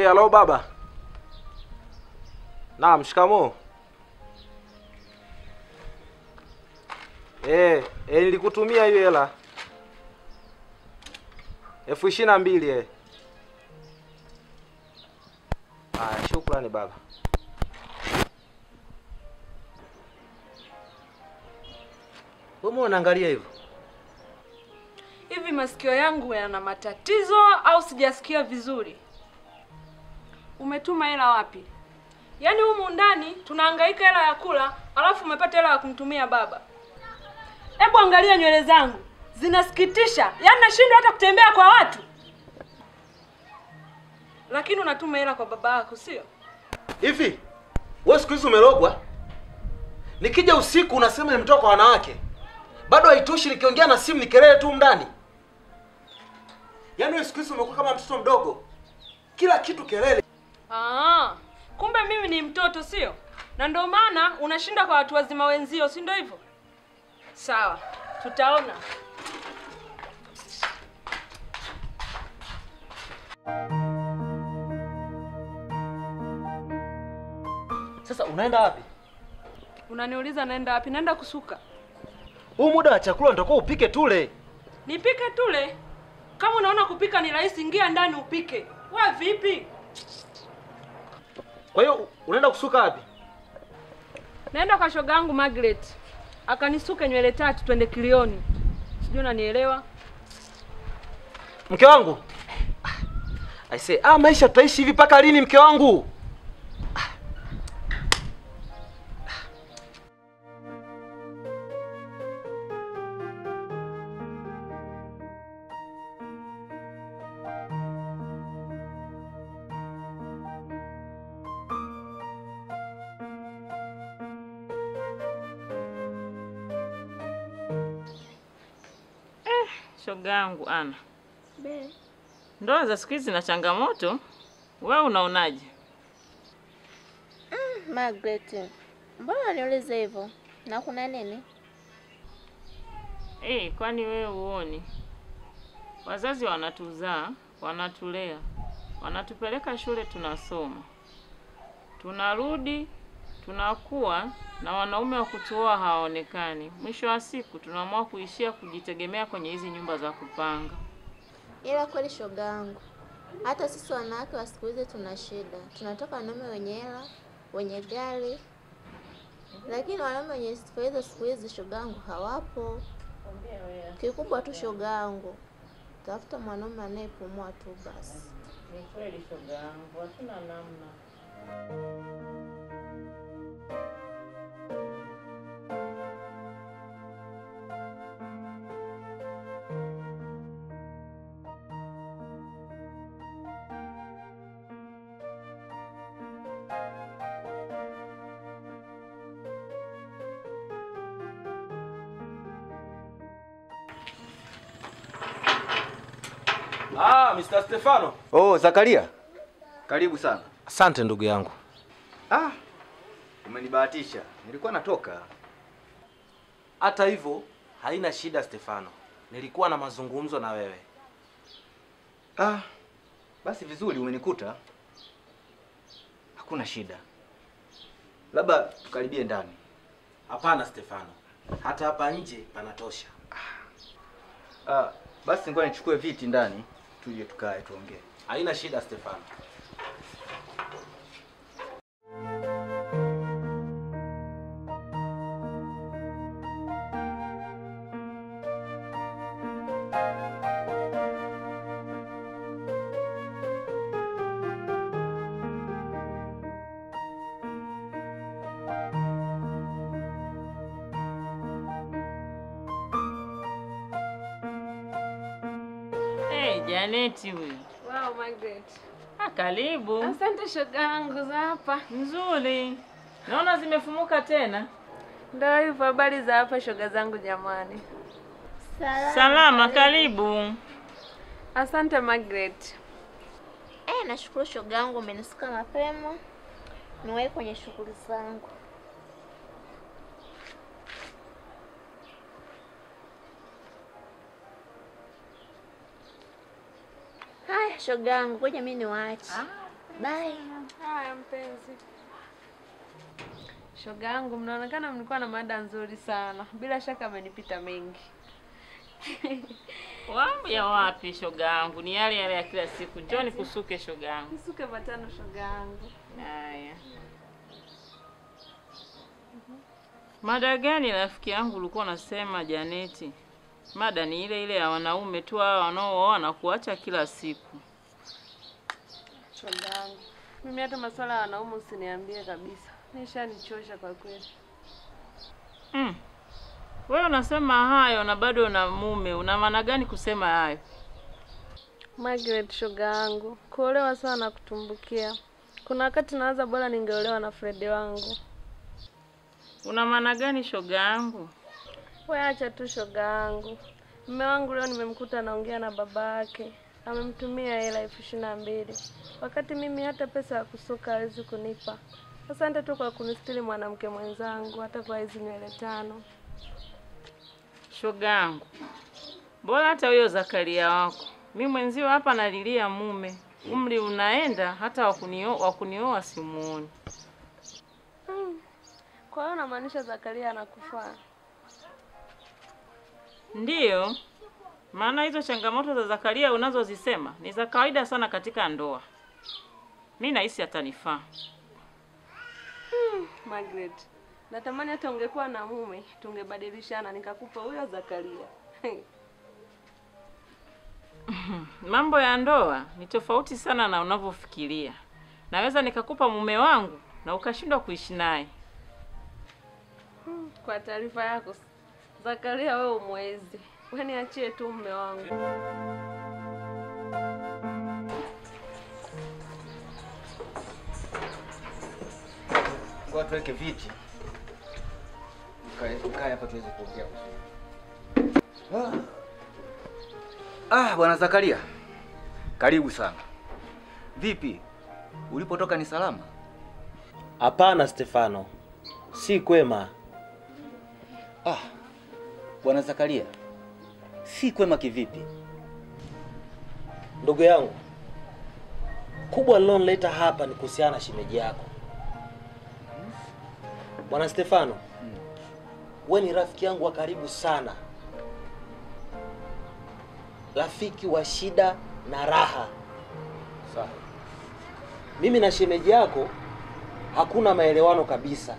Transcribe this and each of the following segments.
Halo baba. Naam, shikamoo. Nilikutumia hiyo hela. 22,000 shukrani baba. Wewe unaangalia hivyo? Hivi masikio yangu yana matatizo au sijasikia vizuri? Umetuma hela wapi? Yaani humu ndani tunahangaika hela ya kula, alafu umepata hela ya kumtumia baba. Hebu angalia nywele zangu. Zinasikitisha. Yaani nashindwa hata kutembea kwa watu. Lakini unatuma hela kwa baba yako, sio? Hivi wewe siku hizi umerogwa? Nikija usiku unasema nimetoka kwa wanawake. Bado haitoshi nikiongea na simu ni kelele tu ndani. Yaani wewe siku hizi umekuwa kama mtoto mdogo. Kila kitu kelele. Kumbe mimi ni mtoto, sio? Na ndio maana unashinda kwa watu wazima wenzio, si ndio hivyo? Sawa, tutaona. Sasa unaenda wapi? Unaniuliza naenda wapi? Naenda kusuka. Huu muda wa chakula ndio upike tule. Nipike tule? Kama unaona kupika ni rahisi, ingia ndani upike. Wewe vipi? Kwa hiyo unaenda kusuka wapi? Naenda kwa shoga yangu Margaret. Akanisuke nywele 3 twende Kilioni. Sijui unanielewa? Mke wangu. I say, maisha tutaishi hivi paka lini mke wangu? Shoga yangu Ana. Ndoa za siku hizi na changamoto. Wewe unaonaje? Margaret, mbona niuliza hivyo? Na kuna nini? Kwani wewe uone? Wazazi wanatuzaa, wanatulea, wanatupeleka shule tunasoma. Tunarudi, tunakuwa na wanaume wa kutuoa hawaonekani. Mwisho wa siku tunaamua kuishia kujitegemea kwenye hizi nyumba za kupanga. Ila kweli shoga yangu, hata sisi wanawake wa siku hizi tuna shida. Tunataka wanaume wenye hela, wenye gari. Lakini wanaume wenye siku hizi shoga yangu hawapo. Kikubwa tu shoga yangu, tafuta mwanaume anayepumua tu basi. Ni kweli shoga yangu, hatuna namna. Mr. Stefano. Zakaria. Karibu sana. Asante ndugu yangu. Umenibahatisha. Nilikuwa natoka. Hata hivyo haina shida Stefano. Nilikuwa na mazungumzo na wewe. Basi vizuri umenikuta. Hakuna shida. Labda tukaribie ndani. Hapana Stefano. Hata hapa nje panatosha. Basi ngoja nichukue viti ndani. Tuje tukae tuongee. Haina shida Stefano. Janeti huyu. Wow, Margaret. Karibu. Asante shoga yangu za hapa. Nzuri. Naona zimefumuka tena. Ndio hivyo, habari za hapa shoga zangu jamani. Salama, karibu. Asante Margaret. Nashukuru shoga yangu umenisuka mapema. Niwahi kwenye shughuli zangu. Haya shoga yangu, ngoja mimi niwaache. Bye. Haya mpenzi. Shoga yangu, mnaonekana mlikuwa na mada nzuri sana. Bila shaka amenipita mengi. Wangu ya wapi shoga yangu? Ni yale yale ya kila siku. Njoo nikusuke shoga yangu. Nisuke patano shoga yangu. Haya. Mada gani rafiki yangu ulikuwa unasema Janeti? Mada ni ile ile ya wanaume tu hao wanaooa na kuacha kila siku. Shoga yangu, mimi hata masuala ya wanaume usiniambie kabisa. Nishanichosha kwa kweli. Wewe unasema hayo na bado una mume. Una maana gani kusema hayo? Margaret shoga yangu, kuolewa sana kutumbukia. Kuna wakati nawaza bora ningeolewa na Fred wangu. Una maana gani shoga yangu? Wewe acha tu shoga yangu. Mume wangu leo nimemkuta anaongea na baba yake. Amemtumia hela 22,000. Wakati mimi hata pesa ya kusuka hawezi kunipa. Asante tu kwa kunistiri mwanamke mwenzangu hata kwa hizo nywele 5. Shoga yangu, bora hata huyo Zakaria wako. Mimi mwenzio hapa nalilia mume. Umri unaenda hata wakunioa simuoni. Kwa hiyo unamaanisha Zakaria anakufaa? Ndiyo. Maana hizo changamoto za Zakaria unazozisema ni za kawaida sana katika ndoa. Mimi nahisi atanifaa. Margaret, natamani hata ungekuwa na mume, tungebadilishana nikakupa huyo Zakaria. Mambo ya ndoa ni tofauti sana na unavyofikiria. Naweza nikakupa mume wangu na ukashindwa kuishi naye. Kwa taarifa yako, Zakaria wewe umwezi. Wewe niachie tu mume wangu. Ngoja tuweke viti. Kae hapa tuweze kuongea. Bwana Zakaria. Karibu sana. Vipi? Ulipotoka ni salama? Hapana Stefano. Si kwema. Bwana Zakaria. Si kwema kivipi? Ndugu yangu, kubwa lilonileta hapa ni kuhusiana na shemeji yako. Bwana Stefano, wewe ni rafiki yangu wa karibu sana. Rafiki wa shida na raha. Sawa. Mimi na shemeji yako hakuna maelewano kabisa.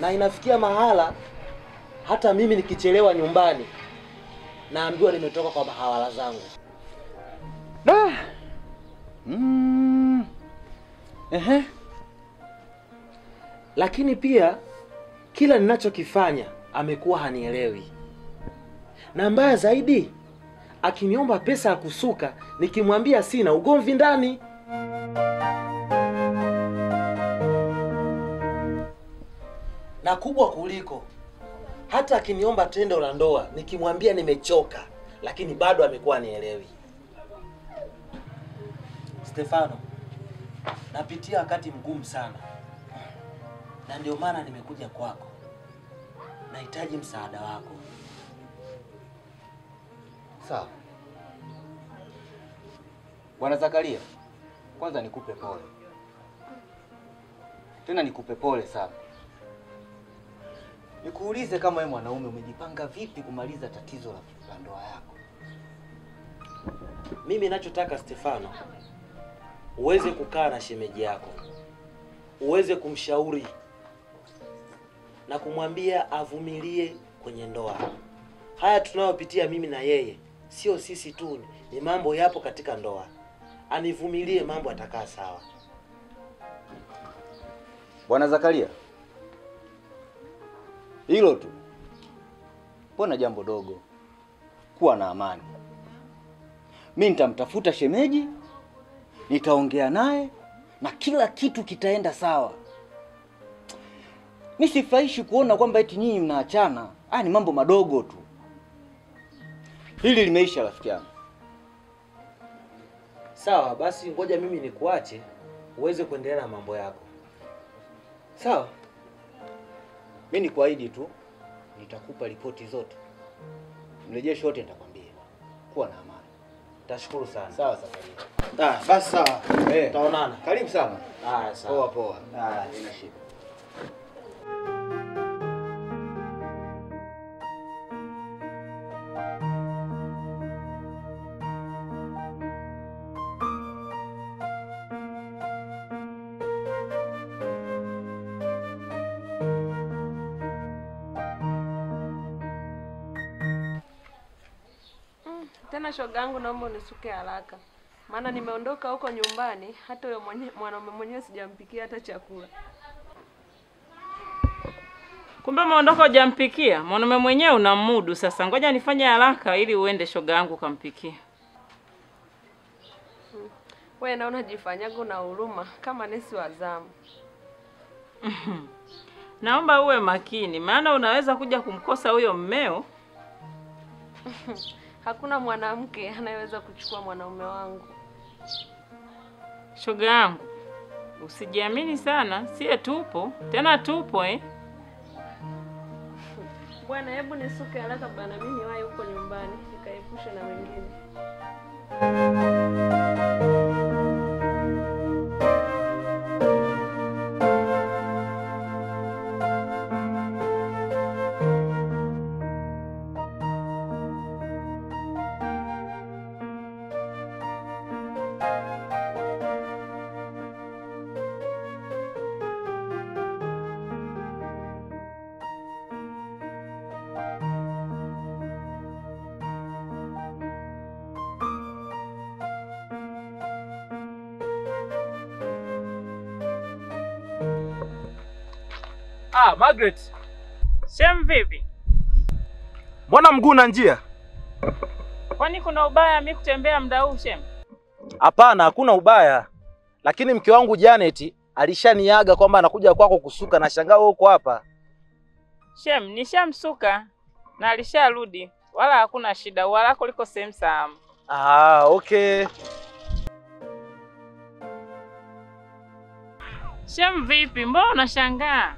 Na inafikia mahala hata mimi nikichelewa nyumbani naambiwa nimetoka kwa mahawala zangu. Lakini pia kila ninachokifanya amekuwa hanielewi. Na mbaya zaidi, akiniomba pesa ya kusuka nikimwambia sina, ugomvi ndani. Na kubwa kuliko, hata akiniomba tendo la ndoa nikimwambia nimechoka, lakini bado amekuwa hanielewi. Stefano, napitia wakati mgumu sana. Na ndio maana nimekuja kwako. Nahitaji msaada wako. Sawa. Bwana Zakaria, kwanza nikupe pole. Tena nikupe pole sana. Nikuulize kama wewe mwanaume umejipanga vipi kumaliza tatizo la ndoa yako? Mimi ninachotaka Stefano, uweze kukaa na shemeji yako. Uweze kumshauri na kumwambia avumilie kwenye ndoa. Haya tunayopitia mimi na yeye, sio sisi tu, ni mambo yapo katika ndoa. Anivumilie, mambo atakaa sawa. Bwana Zakaria, hilo tu. Mbona jambo dogo? Kuwa na amani. Mimi nitamtafuta shemeji, nitaongea naye na kila kitu kitaenda sawa. Nisifaishi kuona kwamba eti nyinyi mnaachana. Ni mambo madogo tu. Hili limeisha rafiki yangu. Sawa, basi ngoja mimi nikuache uweze kuendelea na mambo yako. Sawa? Mimi nikuahidi tu nitakupa ripoti zote. Mrejesho wote nitakwambia. Kuwa na amani. Tashukuru sana. Sawa sawa. Basi sawa. Tutaonana. Karibu sana. Sawa. Poa. Ina shida. Tena shoga yangu, naomba unisuke haraka, maana nimeondoka huko nyumbani, hata huyo mwanaume mwenyewe sijampikia hata chakula. Kumbe umeondoka hujampikia? Mwanaume mwenyewe unamudu. Sasa ngoja nifanye haraka ili uende shoga yangu kampikie. Wewe naona jifanyago na huruma kama nesi wa zamu. Naomba uwe makini, maana unaweza kuja kumkosa huyo mmeo. Hakuna mwanamke anayeweza kuchukua mwanaume wangu. Shoga yangu, usijiamini sana, sie tupo, tena tupo Bwana, hebu nisuke haraka bana, mimi niwahi huko nyumbani, nikaepushe na wengine. Margaret. Shem, vipi? Mbona mguu na njia? Kwani kuna ubaya mimi kutembea muda huu Shem? Hapana, hakuna ubaya. Lakini mke wangu Janet alishaniaga kwamba anakuja kwako kusuka, na shangaa wewe uko hapa. Shem, nishamsuka na alisharudi. Wala hakuna shida, wala kuliko same salama. Okay. Shem, vipi? Mbona unashangaa?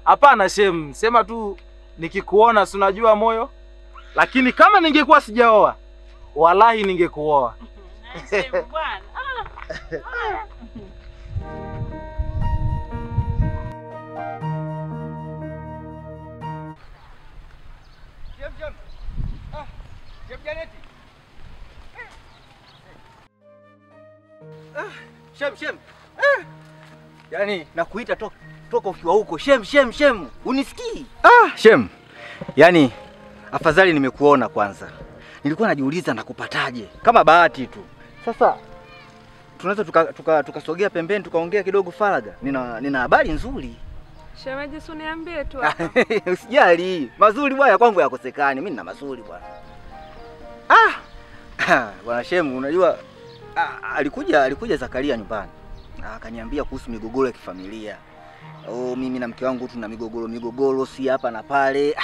Hapana Shem, sema tu nikikuona si unajua moyo. Lakini kama ningekuwa sijaoa, wallahi ningekuoa. Shem bwana. Shem. Yaani nakuita toka ukiwa huko. Shem. Unisikii? Shem. Yaani afadhali nimekuona kwanza. Nilikuwa najiuliza nakupataje. Kama bahati tu. Sasa tunaweza tukasogea pembeni tukaongea kidogo faraga. Nina habari nzuri. Shemeji, usiniambie tu hapa. Usijali. Mazuri bwana kwangu yakosekani. Mimi nina mazuri bwana. Bwana Shem, unajua alikuja Zakaria nyumbani. Akaniambia kuhusu migogoro ya kifamilia. Mimi na mke wangu tuna migogoro si hapa na pale.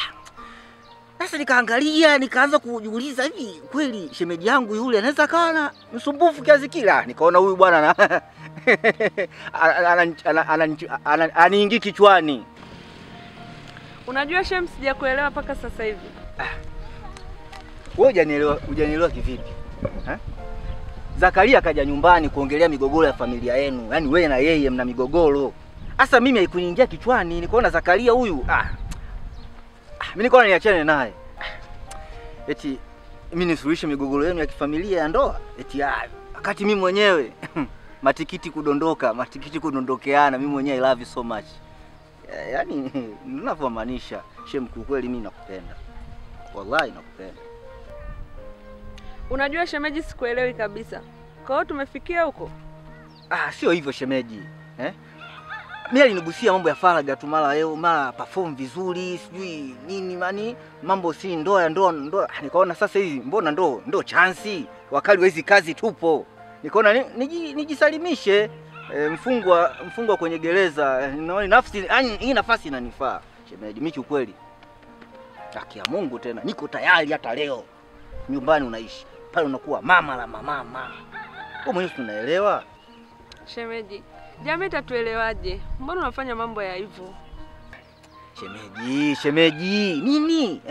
Sasa nikaangalia, nikaanza kujiuliza hivi kweli shemeji yangu yule anaweza kawa na msumbufu kiasi kila. Nikaona huyu bwana aniingi kichwani. Unajua Shem, sijakuelewa mpaka sasa hivi. Wewe hujanielewa kivipi? Zakaria akaja nyumbani kuongelea migogoro ya familia yenu. Yaani wewe na yeye mna migogoro. Sasa mimi haikuniingia kichwani, nikaona Zakaria huyu mimi nikaona niachane naye. Eti mimi nisuluhishe migogoro yenu ya kifamilia ya ndoa. Eti wakati mimi mwenyewe matikiti kudondokeana, mimi mwenyewe I love you so much. Yaani ninavyomaanisha Shem, kweli mimi nakupenda. Wallahi nakupenda. Unajua shemeji, sikuelewi kabisa. Kwa hiyo tumefikia huko? Sio hivyo shemeji. Mimi alinigusia mambo ya faraga tu, mara perform vizuri, sijui nini mani, mambo si ndoa. Nikaona sasa hizi mbona ndo chance, wakali wa hizi kazi tupo. Nikaona nijisalimishe, mfungwa kwenye gereza. Naona hii nafasi inanifaa. Shemeji, mimi ukweli haki ya Mungu tena niko tayari hata leo. Nyumbani unaishi, pale unakuwa mama la mama. Wewe mwenyewe unaelewa? Shemeji, jamii tatuelewaje? Mbona unafanya mambo ya hivyo? Shemeji, nini?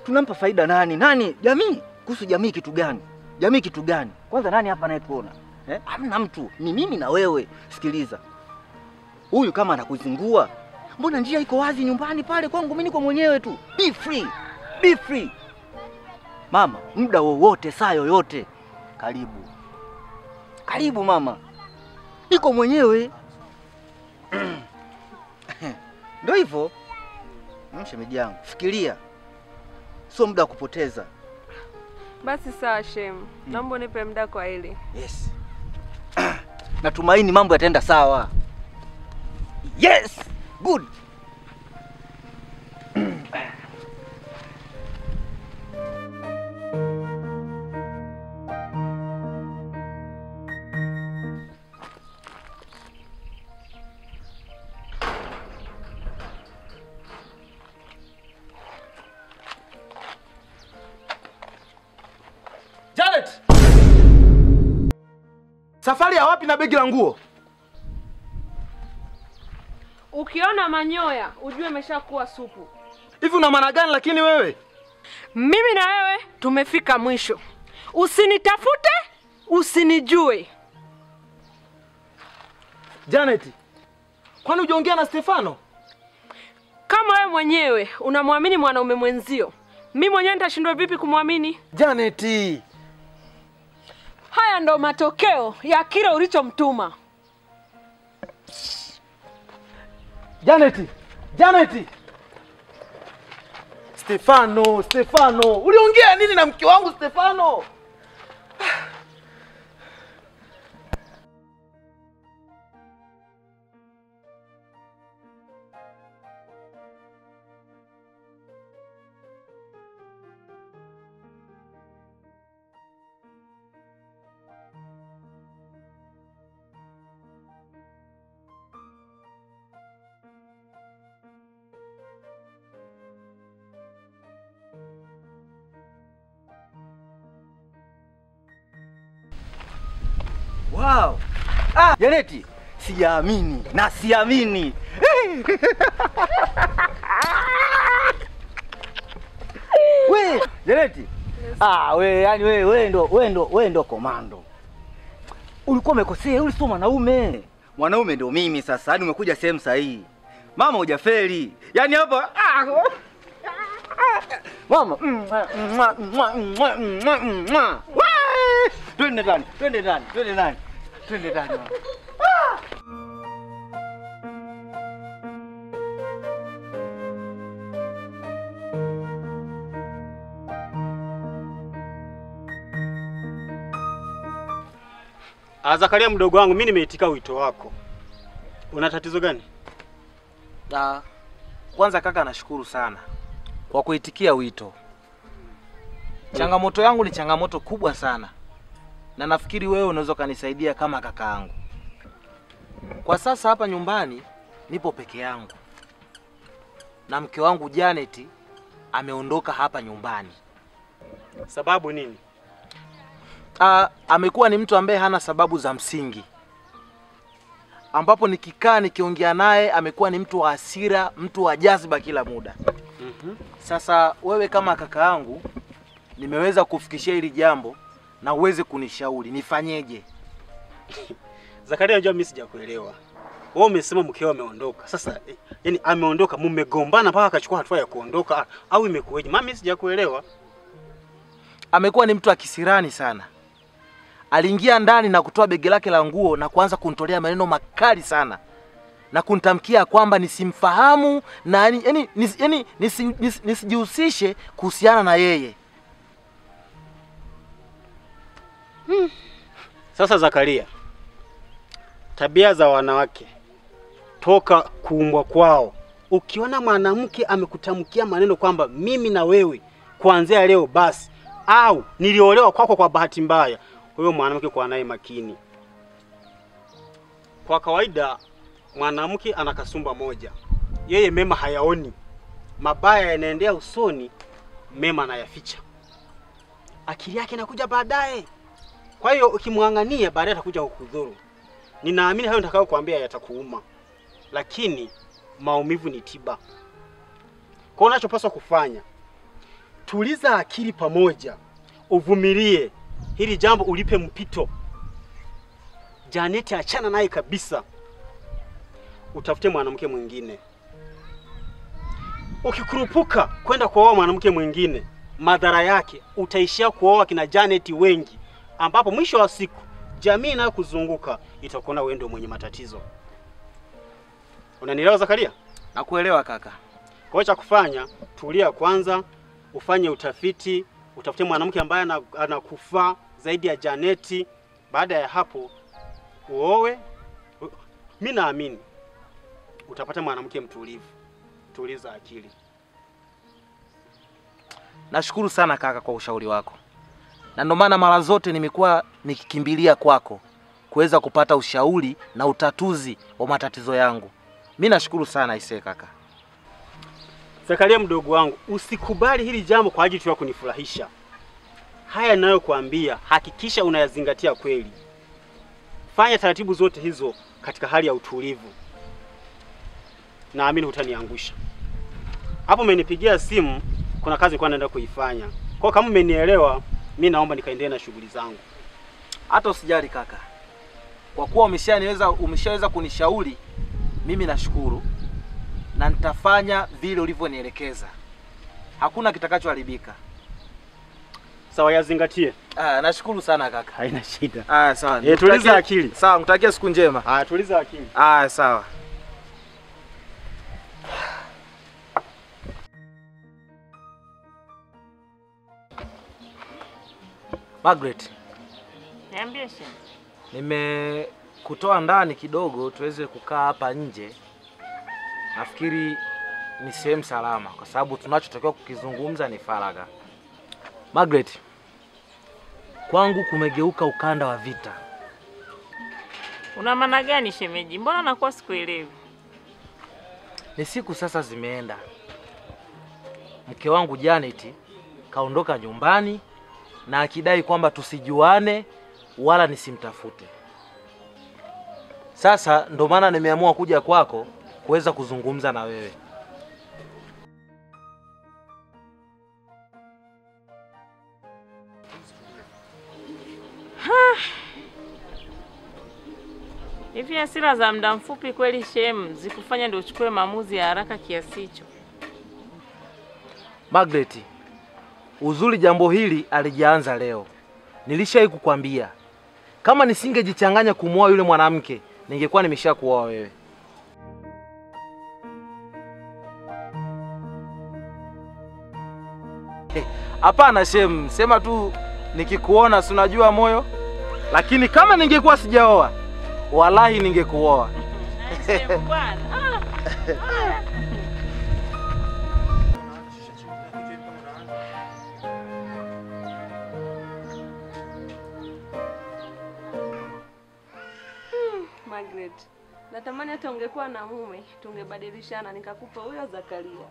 Tunampa faida nani? Jamii? Kuhusu jamii kitu gani? Jamii kitu gani? Kwanza nani hapa anayetuona? Hamna mtu. Ni mimi na wewe. Sikiliza. Huyu kama anakuzingua, mbona njia iko wazi nyumbani pale kwangu, mimi niko mwenyewe tu. Be free. Be free. Mama, muda wowote, saa yoyote. Karibu. Karibu mama. Niko mwenyewe. Ndio hivyo. Shemeji yangu, fikiria. Sio muda wa kupoteza. Basi sawa shem. Naomba nipe muda kwa hili. Yes. Natumaini mambo yataenda sawa. Yes. Good. Janet! Safari ya wapi na begi la nguo? Ukiona manyoya, ujue imeshakuwa supu. Hivi una maana gani lakini wewe? Mimi na wewe tumefika mwisho. Usinitafute, usinijue. Janet, kwani hujaongea na Stefano? Kama wewe mwenyewe unamwamini mwanaume mwenzio, mimi mwenyewe nitashindwa vipi kumwamini? Janet, haya ndo matokeo ya kile ulichomtuma. Janet! Stefano, uliongea nini na mke wangu Stefano? Wow. Janeti, siamini na siamini. We, Janeti. Wewe ndo komando. Ulikuwa umekosea, uli sio mwanaume. Mwanaume ndio mimi sasa. Yaani umekuja sehemu sahihi. Mama hujafeli. Yaani hapa Mama. Twende ndani. Zakaria mdogo wangu, mimi nimeitika wito wako. Una tatizo gani? Kwanza kaka, nashukuru sana kwa kuitikia wito. Changamoto yangu ni changamoto kubwa sana. Na nafikiri wewe unaweza kanisaidia kama kakaangu. Kwa sasa hapa nyumbani nipo peke yangu. Na mke wangu Janet ameondoka hapa nyumbani. Sababu nini? Amekuwa ni mtu ambaye hana sababu za msingi. Ambapo nikikaa nikiongea naye amekuwa ni mtu wa hasira, mtu wa jazba kila muda. Sasa wewe kama kakaangu nimeweza kufikishia hili jambo na uweze kunishauri nifanyeje. Zakaria, unajua mimi sijakuelewa. Wewe umesema mkeo ameondoka. Sasa yani ameondoka, mmegombana mpaka akachukua hatua ya kuondoka au imekuwaje? Mimi sijakuelewa. Amekuwa ni mtu akisirani sana. Aliingia ndani na kutoa begi lake la nguo na kuanza kunitolea maneno makali sana. Na kunitamkia kwamba nisimfahamu na nisijihusishe kuhusiana na yeye. Sasa Zakaria, tabia za wanawake toka kuumbwa kwao. Ukiona mwanamke amekutamkia maneno kwamba mimi na wewe kuanzia leo basi, au niliolewa kwako kwa bahati mbaya, huyo mwanamke kwa naye makini. Kwa kawaida mwanamke ana kasumba moja. Yeye mema hayaoni. Mabaya yanaendea usoni, mema anayaficha. Akili yake inakuja baadaye. Kwa hiyo ukimwangania baadaye atakuja kukudhuru. Ninaamini hayo nitakao kuambia yatakuuma. Lakini maumivu ni tiba. Kwa unachopaswa kufanya, tuliza akili pamoja. uvumilie hili jambo, ulipe mpito. Janeti achana naye kabisa, utafute mwanamke mwingine. Ukikurupuka kwenda kuoa mwanamke mwingine, madhara yake utaishia kuoa kina Janeti wengi, ambapo mwisho wa siku jamii inayokuzunguka itakuona wewe ndio mwenye matatizo. Unanielewa Zakaria? Nakuelewa kaka. Kwa cha kufanya, tulia kwanza, ufanye utafiti, utafute mwanamke ambaye anakufaa zaidi ya Janeti. Baada ya hapo uoe. Mimi naamini utapata mwanamke mtulivu. Tuliza akili. Nashukuru sana kaka kwa ushauri wako. Na ndio maana mara zote nimekuwa nikikimbilia kwako kuweza kupata ushauri na utatuzi wa matatizo yangu. Mimi nashukuru sana isee kaka. Zakaria mdogo wangu, usikubali hili jambo kwa ajili tu ya kunifurahisha. Haya ninayokuambia hakikisha unayazingatia kweli. Fanya taratibu zote hizo katika hali ya utulivu. Naamini hutaniangusha. Hapo umenipigia simu, kuna kazi kwa naenda kuifanya. Kwa kama umenielewa, mimi naomba nikaendelee na shughuli zangu. Hata usijali kaka. Kwa kuwa umeshaweza kunishauri, mimi nashukuru. Na nitafanya vile ulivyonielekeza. Hakuna kitakachoharibika. Sawa, yazingatie. Nashukuru sana kaka. Haina shida. Sawa. Tuliza akili. Sawa, mtakie siku njema. Tuliza akili. Sawa. Margaret. Niambie shemeji. Nimekutoa ndani kidogo tuweze kukaa hapa nje. Nafikiri ni sehemu salama kwa sababu tunachotakiwa kukizungumza ni faragha. Margaret, kwangu kumegeuka ukanda wa vita. Una maana gani shemeji? Mbona nakuwa sikuelewi? Ni siku sasa zimeenda. Mke wangu Janet kaondoka nyumbani na akidai kwamba tusijuane wala nisimtafute. Sasa ndo maana nimeamua kuja kwako kuweza kuzungumza na wewe. Hivi hasira za muda mfupi kweli shem zikufanya ndio uchukue maamuzi ya haraka kiasi hicho? Margaret, uzuri jambo hili alijaanza leo. Nilishai kukwambia kama nisingejichanganya kumwoa yule mwanamke, ningekuwa nimeshakuoa wewe. Hapana shem, sema tu nikikuona si unajua moyo. Lakini kama ningekuwa sijaoa, wallahi ningekuoa. Margaret, natamani hata ungekuwa na mume, tungebadilishana nikakupa huyo Zakaria.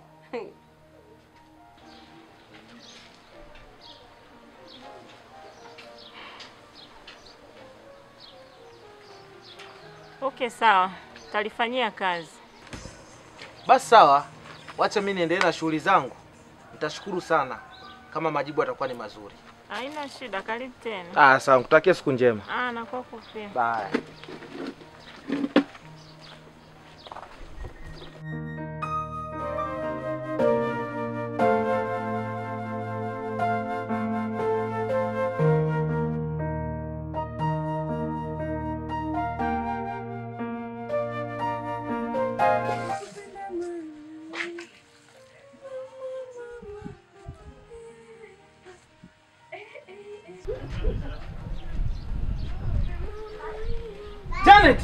Okay, sawa. Talifanyia kazi. Basi sawa. Wacha mimi niendelee na shughuli zangu. Nitashukuru sana kama majibu yatakuwa ni mazuri. Haina shida, karibu tena. Sawa, nikutakia siku njema. Na kwako pia. Bye. Janet!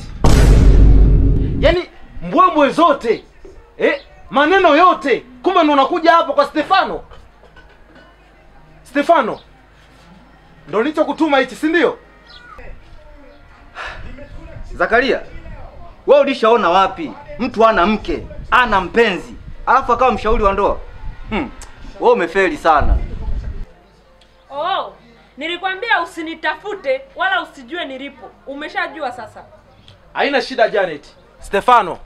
Yaani mbwembwe zote, maneno yote, kumbe ndo unakuja hapa kwa Stefano. Stefano, ndo nilichokutuma hichi, si ndio? Zakaria, wewe ulishaona wapi mtu ana mke, ana mpenzi, alafu akawa mshauri wa ndoa? Wewe umefeli sana. Nilikwambia usinitafute wala usijue nilipo. Umeshajua sasa. Haina shida Janet. Stefano,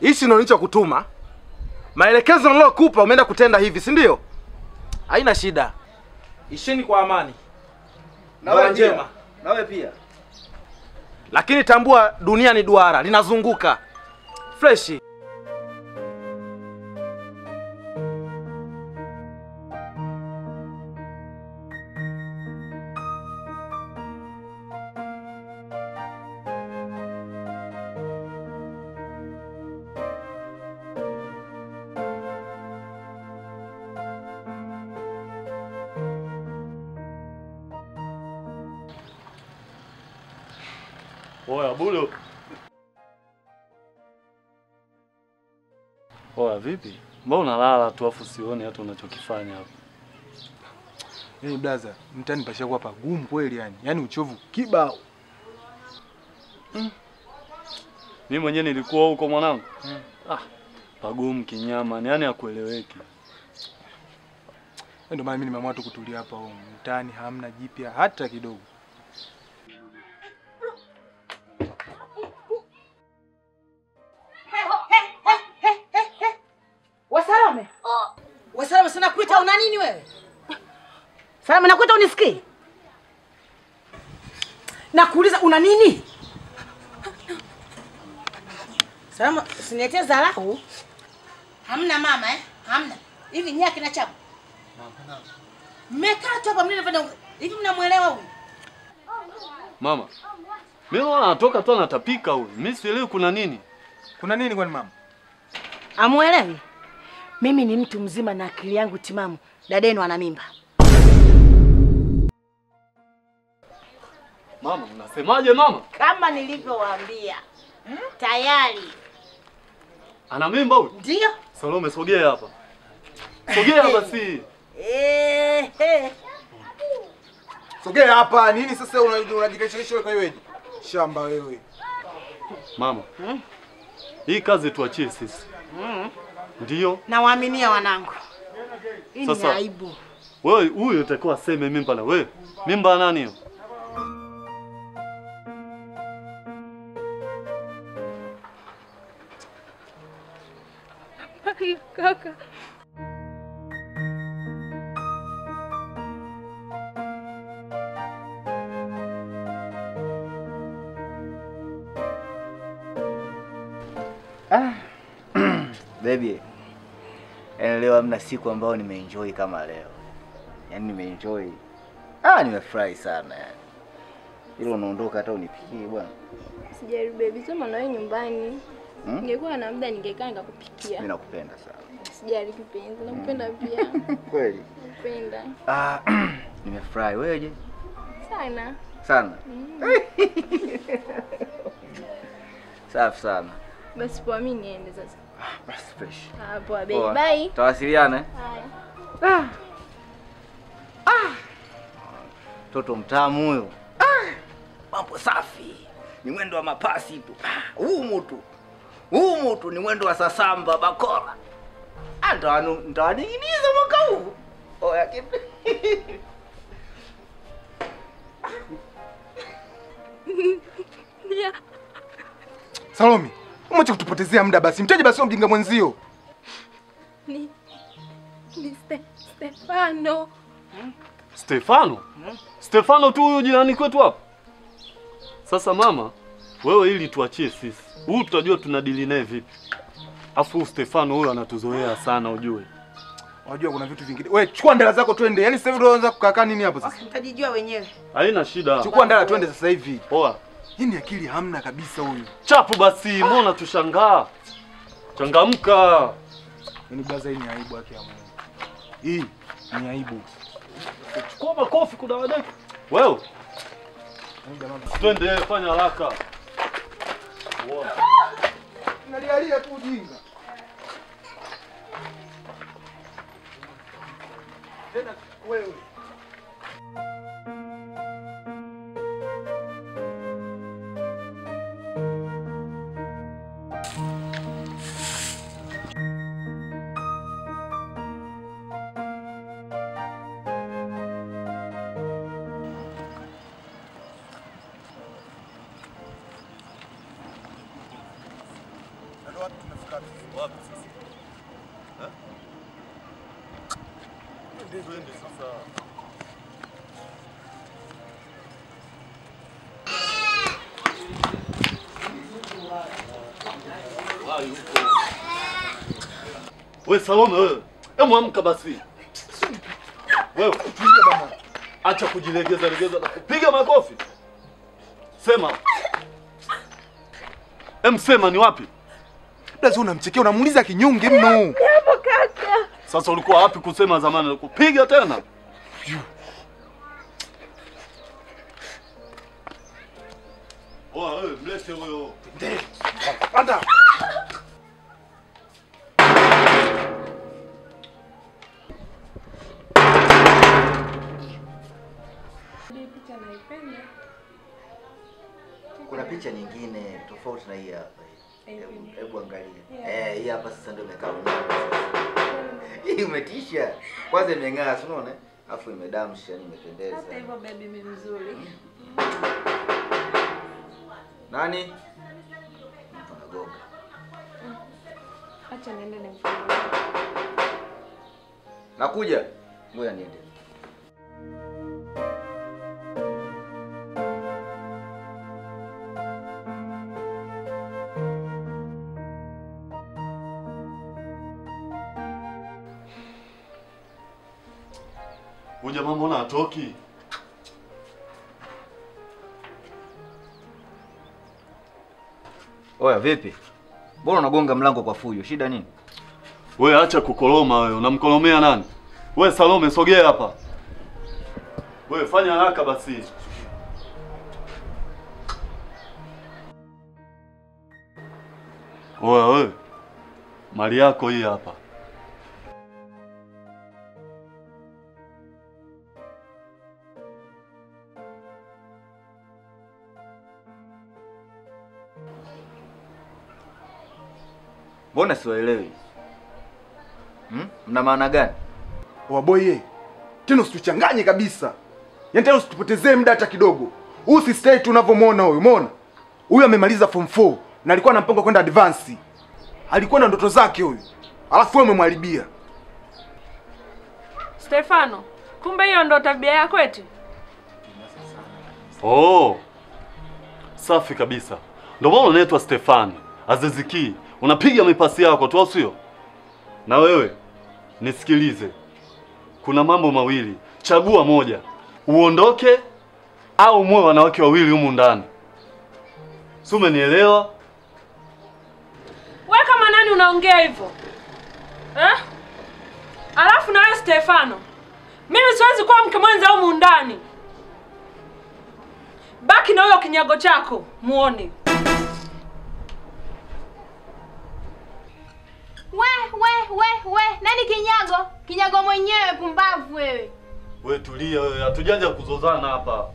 hichi ndo nilichokutuma. Maelekezo nilokupa umeenda kutenda hivi, si ndio? Haina shida. Isheni kwa amani. Na wewe njema. njema. Na wewe pia. Lakini tambua dunia ni duara, linazunguka. Fresh. Oya Bulo. Oya vipi? Mbona unalala tu afu sioni hata unachokifanya hapa? Yaani blaza, mtani pashakuwa pagumu kweli yani. Yaani uchovu kibao. Mimi mwenyewe nilikuwa huko mwanangu. Pagumu kinyama, yani hakueleweki. Ndio maana mimi nimeamua tu kutulia hapa huko. Mtani hamna jipya hata kidogo. Wasalame. Wasalame sana kuita una nini wewe? Salame nakuita unisikii? Nakuuliza una nini? Salama usiniletee dharau. Hamna mama Hamna. Hivi nyaki na chapo. Mmekaa tu hapa mnafanya hivi mnamuelewa huyu? Mama. Mimi naona anatoka tu anatapika huyu. Mimi sielewi kuna nini. Kuna nini kwani mama? Amuelewi? Mimi ni mtu mzima na akili yangu timamu. Dadenu ana mimba. Mama, unasemaje mama? Kama nilivyowaambia. Tayari. Ana mimba huyu? Ndio. Salome sogea hapa. Sogea basi. Sogea hapa. Nini sasa unajikesha kwa wewe? Shamba wewe. Mama. Hii kazi tuachie sisi. Ndio. Nawaaminia wanangu. Hii ni Sasa, aibu. Wewe huyu utakuwa seme mimba na wewe. Mimba nani hiyo? Kaka. Baby. Leo hamna siku ambayo nimeenjoy kama leo. Yaani nimeenjoy. Nimefurahi sana yani. Hilo unaondoka hata unipikie bwana. Sijali baby, sema na wewe nyumbani. Ningekuwa na muda ningekaa nikakupikia. Mimi nakupenda sana. Sijali kipenzi, nakupenda pia. Kweli? Nakupenda. Nimefurahi. Wewe je? Sana. Sana. Safi sana. Basi poa mimi niende sasa. Basi fresh. Poa baby, bye. Tawasiliana. Haya. Toto mtamu huyo. Mambo safi. Ni mwendo wa mapasi tu. Huu mtu ni mwendo wa sasamba bakora. Nitawaning'iniza mwaka huu. Oya kipi? Salome, umeacha kutupotezea muda basi. Mtaje basi mjinga mwenzio. Ni Stefano. Stefano? Stefano tu huyu jirani kwetu hapa. Sasa mama, wewe ili tuachie sisi. Huyu tutajua tunadili naye vipi. Afu Stefano huyu anatuzoea sana ujue. Unajua kuna vitu vingine. Wewe chukua ndala zako twende. Yaani sasa hivi unaanza kukaa nini hapo sasa? Mtajijua wenyewe. Haina shida. Chukua ndala twende sasa hivi. Poa. Hii ni akili hamna kabisa huyu. Chapu basi, mbona tushangaa? Changamka. Yaani blaza hii ni aibu yake ya Mungu. Hii ni aibu. Chukua makofi kuna wadai. Wewe. Twende fanya haraka. Wow. Nalialia tu ujinga. Tena wewe. Wapi sisi? Twende sasa. Hai huko. Wewe Salome wewe. Hebu amka basi. Wewe tulia bana. Acha kujilegeza legeza na kupiga makofi. Sema. Sema ni wapi? Blaza unamchekea, unamuuliza kinyonge mno. Hapo kaka. Sasa ulikuwa wapi kusema zamani na kupiga tena? Wewe mlete huyo. Panda. Kuna picha nyingine tofauti na hii hapa. Hebu angalia. Hii hapa sasa ndio imekaa mnyama. Hii umetisha. Kwanza imeng'aa, si unaona? Alafu imedamsha, yani imependeza. Hata hivyo baby mimi mzuri. Nani? Mtu anagonga. Acha niende nimfungue. Nakuja. Ngoja niende. Huyu jamaa mbona hatoki? Oya vipi? Mbona unagonga mlango kwa fujo? Shida nini? Wewe acha kukoloma wewe. Unamkolomea nani? Wewe Salome sogea hapa. Wewe fanya haraka basi. Wewe mali yako hii hapa. Mbona siwaelewi? Mna maana gani? Waboye. Tena usituchanganye kabisa. Yaani tena usitupotezee muda hata kidogo. Huyu si stay tunavyomwona huyu, umeona? Huyu amemaliza form 4 na alikuwa na mpango kwenda advance. Alikuwa na ndoto zake huyu. Alafu wewe umemharibia. Stefano, kumbe hiyo ndo tabia yako eti? Oh. Safi kabisa. Ndio maana unaitwa Stefani. Aziziki. Unapiga mipasi yako tu sio? Na wewe nisikilize. Kuna mambo mawili. Chagua moja. Uondoke au muwe wanawake wawili humu ndani. Si umenielewa? Wewe kama nani unaongea hivyo? Alafu na wewe Stefano. Mimi siwezi kuwa mke mwenza humu ndani. Baki na huyo kinyago chako, muone. We, nani kinyago? Kinyago mwenyewe pumbavu wewe. Wewe tulia wewe, hatujaja kuzozana hapa.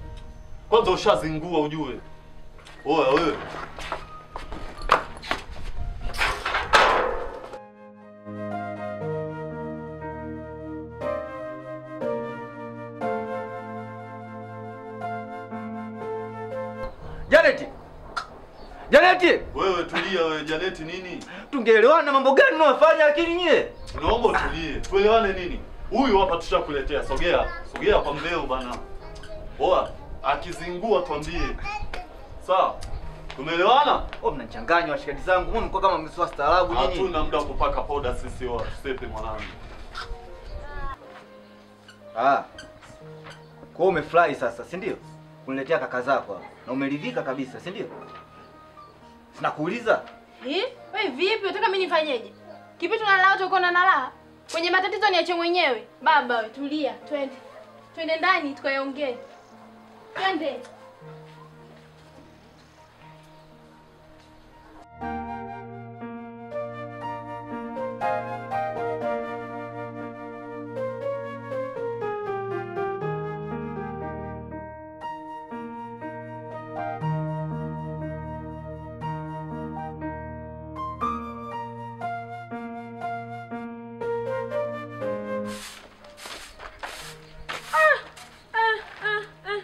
Kwanza ushazingua ujue. Oya wewe. Janeti. Janeti! Wewe tulia wewe, Janeti nini? Tungeelewana mambo gani unayofanya lakini nyie? Naomba utulie. Tuelewane nini? Huyu hapa tushakuletea. Sogea. Sogea kwa mleo bana. Oa, akizingua tuambie. Sawa. Tumeelewana? Mnachanganya washikaji zangu. Mbona mko kama mswa staarabu nyinyi? Hatuna muda kupaka powder sisi wa tusepe mwanangu. Kwa umefurahi sasa, si ndio? Uniletea kaka zako hapa. Na umeridhika kabisa, si ndio? Sinakuuliza. Wewe vipi? Unataka mimi nifanyeje? Kipi tunalala wote uko na nalala? Kwenye matatizo niache mwenyewe. Baba wewe tulia, twende. Twende ndani tukaongee. Twende.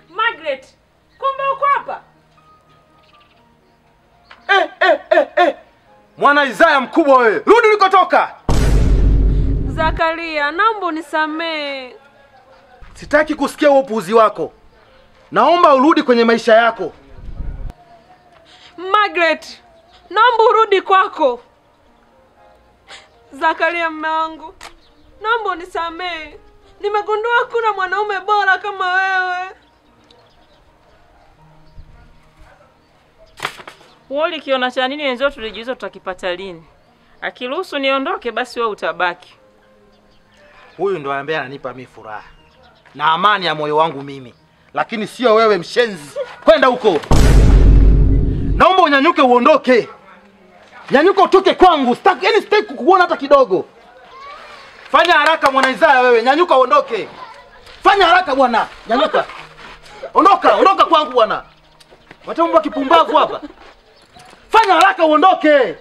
Margaret, kumbe uko hapa? Mwana Isaya mkubwa wewe. Rudi ulikotoka. Zakaria, naomba unisamee. Sitaki kusikia huo upuuzi wako. Naomba urudi kwenye maisha yako. Margaret, naomba urudi kwako. Zakaria mume wangu, naomba unisamehe. Nimegundua kuna mwanaume bora kama wewe. Woli kiona cha nini wenzao tulijiuza tutakipata lini? Akiruhusu niondoke basi wewe utabaki. Huyu ndo ambaye ananipa mimi furaha na amani ya moyo wangu mimi. Lakini sio wewe mshenzi. Kwenda huko. Naomba unyanyuke uondoke. Nyanyuka utoke kwangu. Sitaki kukuona hata kidogo. Fanya haraka mwana Isaya wewe. Nyanyuka uondoke. Fanya haraka bwana. Nyanyuka. Ondoka kwangu bwana. Watambo kipumbavu hapa. Fanya haraka uondoke.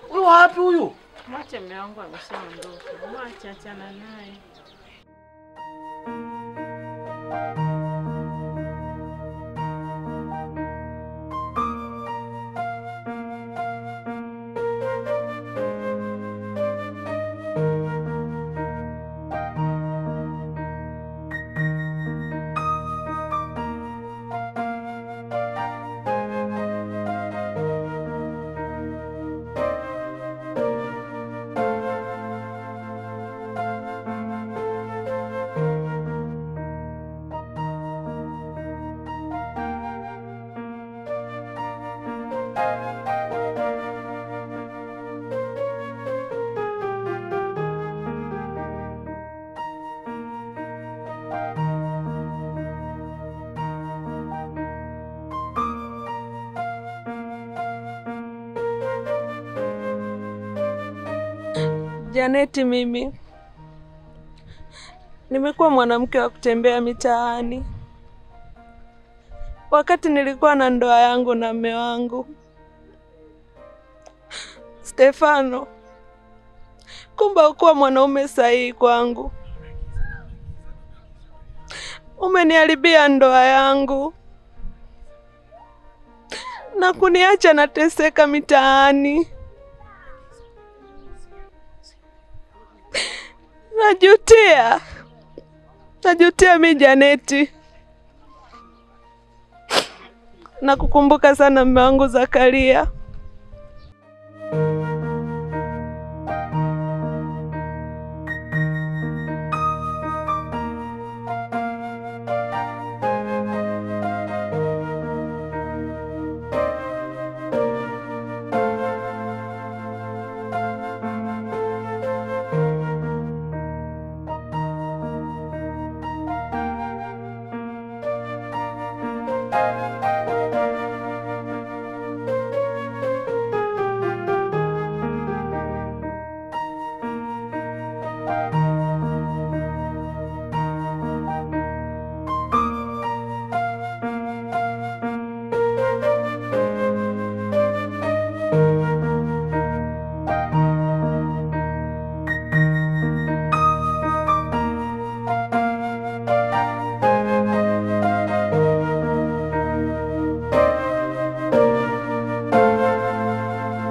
Huyu wapi huyu? Mwache mume wangu ameshaondoka. Mwache achana naye. Janeti, mimi nimekuwa mwanamke wa kutembea mitaani. Wakati nilikuwa na ndoa yangu na mume wangu Stefano, kumbe ukuwa mwanaume sahihi kwangu. Umeniharibia ndoa yangu na kuniacha nateseka mitaani. Najutia mimi Janeti. Nakukumbuka sana mume wangu Zakaria.